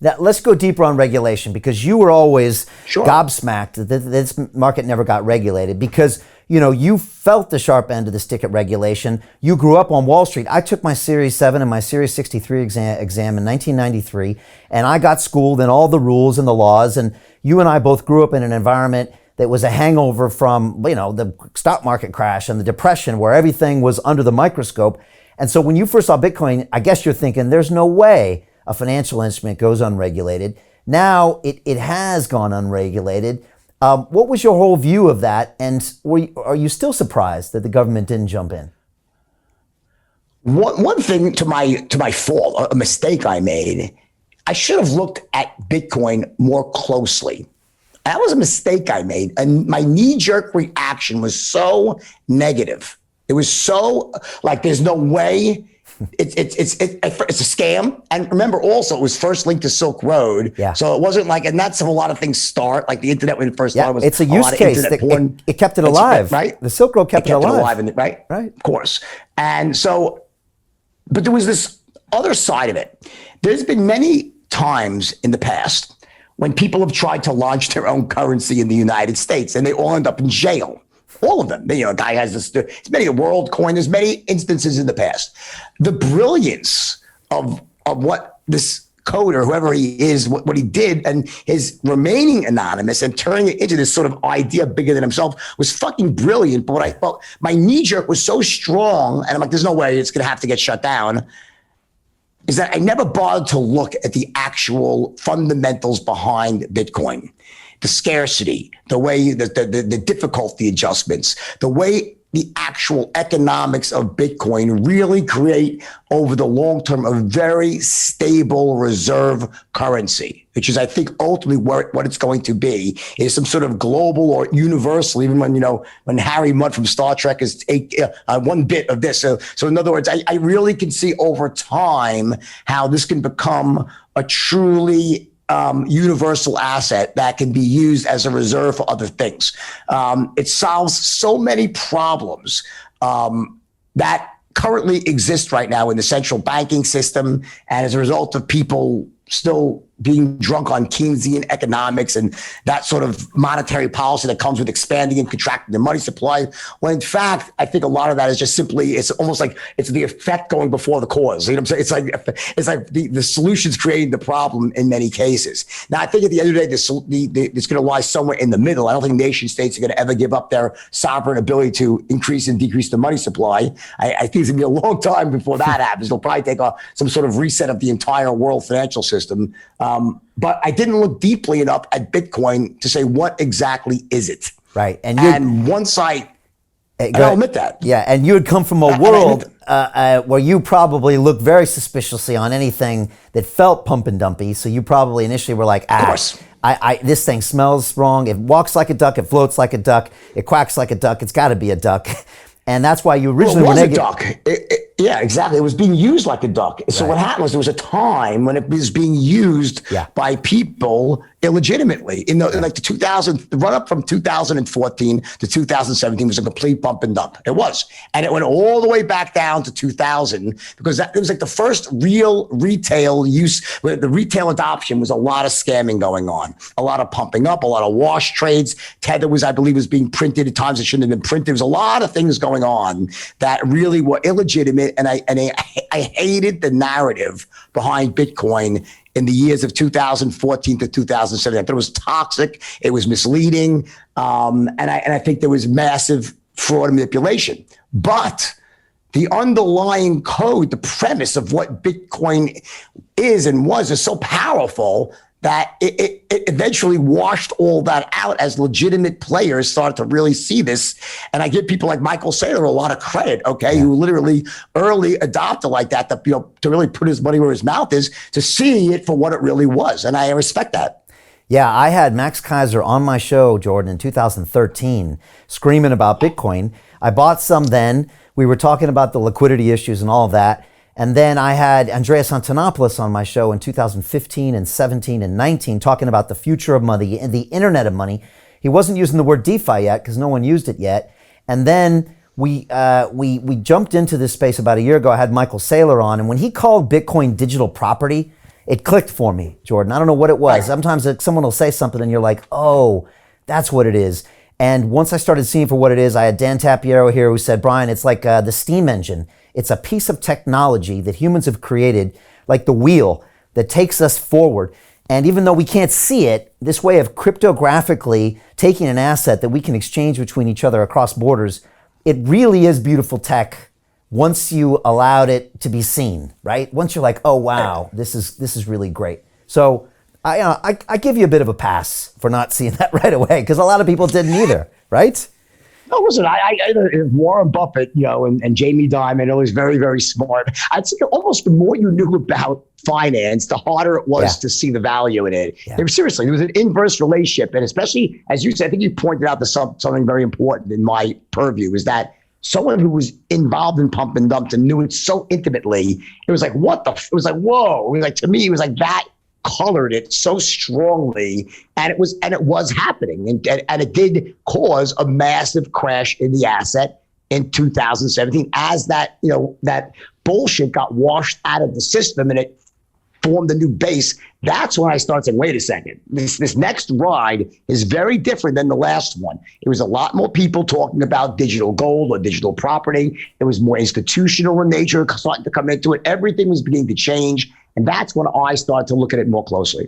let's go deeper on regulation, because you were always Sure. gobsmacked that this market never got regulated, because you felt the sharp end of the stick at regulation. You grew up on Wall Street. I took my Series 7 and my Series 63 exam in 1993, and I got schooled in all the rules and the laws, and you and I both grew up in an environment that was a hangover from the stock market crash and the depression, where everything was under the microscope. And so when you first saw Bitcoin, I guess you're thinking there's no way a financial instrument goes unregulated. Now it has gone unregulated. What was your whole view of that? And are you still surprised that the government didn't jump in? One thing to my fault, a mistake I made, I should have looked at Bitcoin more closely. That was a mistake I made. And my knee-jerk reaction was so negative. It was so like, there's no way. It's a scam. And remember also, it was first linked to Silk Road. Yeah. So it wasn't like, and that's how a lot of things start. Like the internet when it first started was it's a use case. It kept it alive. Right? The Silk Road kept it alive. Right? Right. Of course. And so, but there was this other side of it. There's been many times in the past when people have tried to launch their own currency in the United States, and they all end up in jail. All of them. A guy has this, it's many a WorldCoin, there's many instances in the past. The brilliance of what this coder, whoever he is, what he did, and his remaining anonymous and turning it into this sort of idea bigger than himself was fucking brilliant. But what I felt, my knee jerk was so strong, and I'm like, there's no way it's going to have to get shut down, is that I never bothered to look at the actual fundamentals behind Bitcoin. The scarcity, the way the difficulty adjustments, the way the actual economics of Bitcoin really create over the long term a very stable reserve currency, which is, I think, ultimately what it's going to be, is some sort of global or universal, even when Harry Mudd from Star Trek is one bit of this. So in other words, I really can see over time how this can become a truly universal asset that can be used as a reserve for other things. It solves so many problems that currently exist right now in the central banking system, and as a result of people still being drunk on Keynesian economics and that sort of monetary policy that comes with expanding and contracting the money supply. When in fact, I think a lot of that is just simply, it's almost like it's the effect going before the cause. You know what I'm saying? It's like the solution's creating the problem in many cases. Now, I think at the end of the day, it's going to lie somewhere in the middle. I don't think nation states are going to ever give up their sovereign ability to increase and decrease the money supply. I think it's going to be a long time before that happens. They'll probably take some sort of reset of the entire world financial system. But I didn't look deeply enough at Bitcoin to say, what exactly is it? Right. And once I'll admit that. Yeah. And you had come from a world where you probably looked very suspiciously on anything that felt pump and dumpy. So you probably initially were like, this thing smells wrong. It walks like a duck. It floats like a duck. It quacks like a duck. It's got to be a duck. And that's why you originally were negative. It was a duck. Yeah, exactly. It was being used like a duck. So what happened was there was a time when it was being used by people illegitimately. Like the run up from 2014 to 2017 was a complete bump and dump. It was. And it went all the way back down to 2000 because it was like the first real retail use, where the retail adoption was a lot of scamming going on, a lot of pumping up, a lot of wash trades. Tether I believe, was being printed at times it shouldn't have been printed. There was a lot of things going on that really were illegitimate. And I hated the narrative behind Bitcoin in the years of 2014 to 2017. I thought it was toxic. It was misleading. And I think there was massive fraud and manipulation. But the underlying code, the premise of what Bitcoin is and was, is so powerful that it eventually washed all that out as legitimate players started to really see this. And I give people like Michael Saylor a lot of credit, who literally early adopted like that, to really put his money where his mouth is, to see it for what it really was. And I respect that. Yeah, I had Max Kaiser on my show, Jordan, in 2013, screaming about Bitcoin. I bought some then. We were talking about the liquidity issues and all of that. And then I had Andreas Antonopoulos on my show in 2015 and 17 and 19 talking about the future of money and the internet of money. He wasn't using the word DeFi yet because no one used it yet. And then we jumped into this space about a year ago. I had Michael Saylor on, and when he called Bitcoin digital property, it clicked for me, Jordan. I don't know what it was. Right. Sometimes someone will say something and you're like, oh, that's what it is. And once I started seeing for what it is, I had Dan Tapiero here who said, Brian, it's like the steam engine. It's a piece of technology that humans have created, like the wheel that takes us forward. And even though we can't see it, this way of cryptographically taking an asset that we can exchange between each other across borders, it really is beautiful tech once you allowed it to be seen, right? Once you're like, oh, wow, this is really great. So I give you a bit of a pass for not seeing that right away, because a lot of people didn't either, right? No, listen, Warren Buffett, and Jamie Dimon, always very, very smart. I'd say almost the more you knew about finance, the harder it was to see the value in it. Yeah. Seriously, there was an inverse relationship. And especially, as you said, I think you pointed out something very important in my purview, is that someone who was involved in pump and dumps and knew it so intimately, it was like, it was like, whoa. It was like, to me, it was like that colored it so strongly, and it was happening, and it did cause a massive crash in the asset in 2017 as that bullshit got washed out of the system and it formed a new base. That's when I started saying, wait a second, this next ride is very different than the last one. It was a lot more people talking about digital gold or digital property. It was more institutional in nature starting to come into it. Everything was beginning to change. And that's when I started to look at it more closely.